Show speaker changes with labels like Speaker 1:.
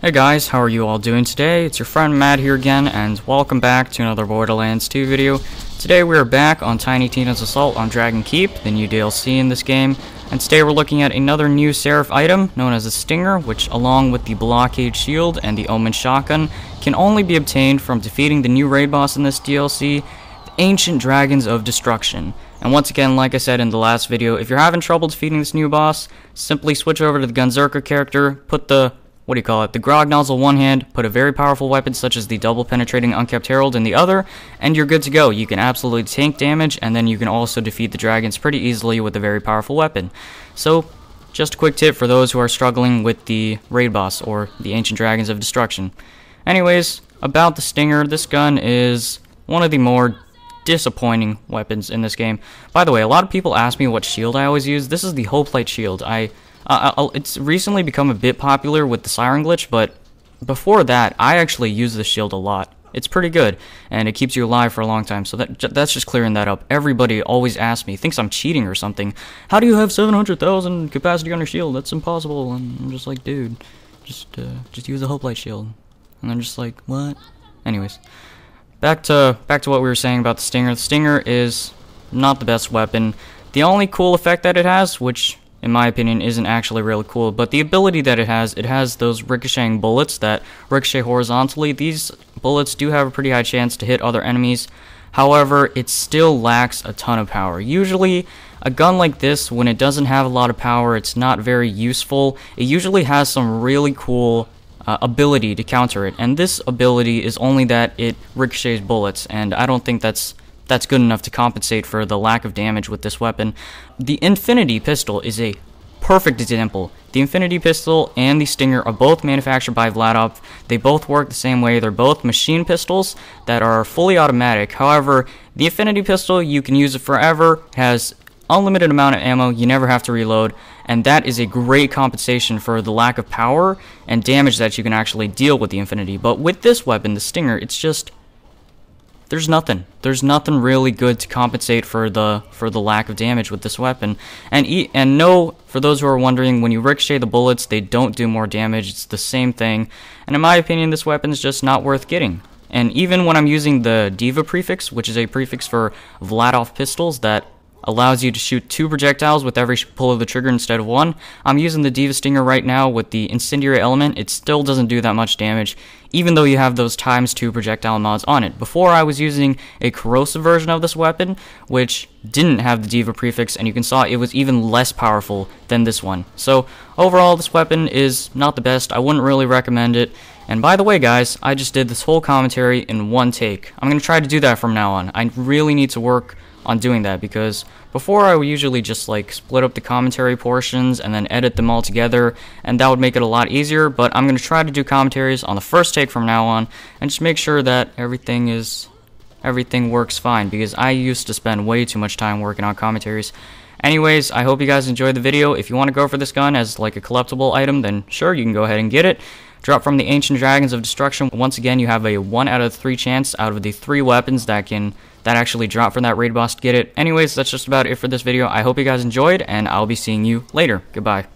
Speaker 1: Hey guys, how are you all doing today? It's your friend Matt here again, and welcome back to another Borderlands 2 video. Today we are back on Tiny Tina's Assault on Dragon Keep, the new DLC in this game, and today we're looking at another new Seraph item known as a Stinger, which along with the Blockade Shield and the Omen Shotgun, can only be obtained from defeating the new raid boss in this DLC, the Ancient Dragons of Destruction. And once again, like I said in the last video, if you're having trouble defeating this new boss, simply switch over to the Gunzerker character, put the the Grog Nozzle one hand, put a very powerful weapon such as the double penetrating Unkept Herald in the other, and you're good to go. You can absolutely tank damage, and then you can also defeat the dragons pretty easily with a very powerful weapon. So, just a quick tip for those who are struggling with the raid boss, or the Ancient Dragons of Destruction. Anyways, about the Stinger, this gun is one of the more disappointing weapons in this game. By the way, a lot of people ask me what shield I always use. This is the Hoplite shield. It's recently become a bit popular with the Siren glitch, but before that, I actually use this shield a lot. It's pretty good, and it keeps you alive for a long time, so that's just clearing that up. Everybody always asks me, thinks I'm cheating or something. How do you have 700,000 capacity on your shield? That's impossible. And I'm just like, dude, just use a Hoplite shield. And I'm just like, what? Anyways, back to what we were saying about the Stinger. The Stinger is not the best weapon. The only cool effect that it has, which in my opinion isn't actually really cool, but the ability that it has those ricocheting bullets that ricochet horizontally. These bullets do have a pretty high chance to hit other enemies. However, it still lacks a ton of power. Usually, a gun like this, when it doesn't have a lot of power, it's not very useful. It usually has some really cool ability to counter it, and this ability is only that it ricochets bullets, and I don't think that's good enough to compensate for the lack of damage with this weapon. The Infinity Pistol is a perfect example. The Infinity Pistol and the Stinger are both manufactured by Vladop. They both work the same way. They're both machine pistols that are fully automatic. However, the Infinity Pistol, you can use it forever, has unlimited amount of ammo, you never have to reload, and that is a great compensation for the lack of power and damage that you can actually deal with the Infinity. But with this weapon, the Stinger, it's just There's nothing really good to compensate for the lack of damage with this weapon. And no, for those who are wondering, when you ricochet the bullets, they don't do more damage. It's the same thing. And in my opinion, this weapon is just not worth getting. And even when I'm using the Diva prefix, which is a prefix for Vladov pistols that allows you to shoot 2 projectiles with every pull of the trigger instead of 1. I'm using the Diva Stinger right now with the Incendiary element. It still doesn't do that much damage, even though you have those ×2 projectile mods on it. Before, I was using a corrosive version of this weapon, which didn't have the Diva prefix, and you can saw it was even less powerful than this one. So, overall, this weapon is not the best. I wouldn't really recommend it. And by the way, guys, I just did this whole commentary in one take. I'm going to try to do that from now on. I really need to work on doing that, because before I would usually just like split up the commentary portions and then edit them all together, and that would make it a lot easier. But I'm going to try to do commentaries on the first take from now on and just make sure that everything works fine, because I used to spend way too much time working on commentaries. Anyways, I hope you guys enjoyed the video. If you want to go for this gun as like a collectible item, then sure, you can go ahead and get it. Drop from the Ancient Dragons of Destruction. Once again, you have a 1 out of 3 chance out of the 3 weapons that actually drop from that raid boss to get it. Anyways, that's just about it for this video. I hope you guys enjoyed, and I'll be seeing you later. Goodbye.